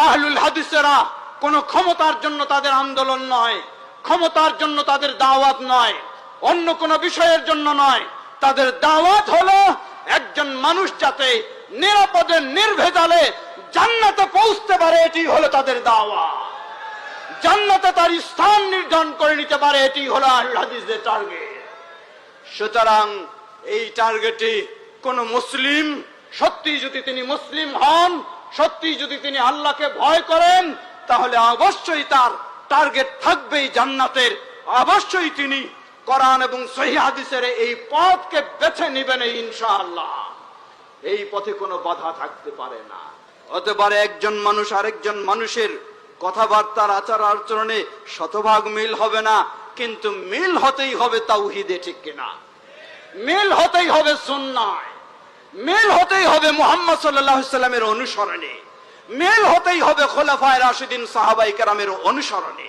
আহলুল হাদিসেরা কোনো ক্ষমতার জন্য তাদের আন্দোলন নয়, ক্ষমতার জন্য তাদের দাওয়াত নয়, অন্য কোনো বিষয়ের জন্য নয়। তাদের দাওয়াত হলো একজন মানুষ যাতে নিরাপদে নির্ভেজালে জান্নাতে পৌঁছতে পারে, এটি হলো তাদের দাওয়াত। জান্নাতে তার স্থান নির্ধারণ করে নিতে পারে, এটি হলো আহলুল হাদিসের টার্গেট। সুতরাং এই টার্গেটে কোন মুসলিম সত্যি যদি তিনি মুসলিম হন, সত্যি যদি তিনি আল্লাহকে ভয় করেন, তাহলে অবশ্যই তার টার্গেট থাকবেই জান্নাতের। অবশ্যই তিনি কোরআন এবং সহিহ হাদিসের এই পথকে বেছে নেবেন ইনশাআল্লাহ। এই পথে কোনো বাধা থাকতে পারে না। হতে পারে একজন মানুষ আরেকজন মানুষের কথাবার্তার আচার আচরণে শতভাগ মিল হবে না, কিন্তু মিল হতেই হবে তাওহীদে, ঠিক কিনা? মিল হতেই হবে সুন্নায়, মিল হতেই হবে মুহাম্মদ সাল্লাল্লাহু আলাইহি সাল্লামের অনুসরণে, মিল হতেই হবে খোলাফায়ে রাশিদিন সাহাবায়ে কেরামের অনুসরণে।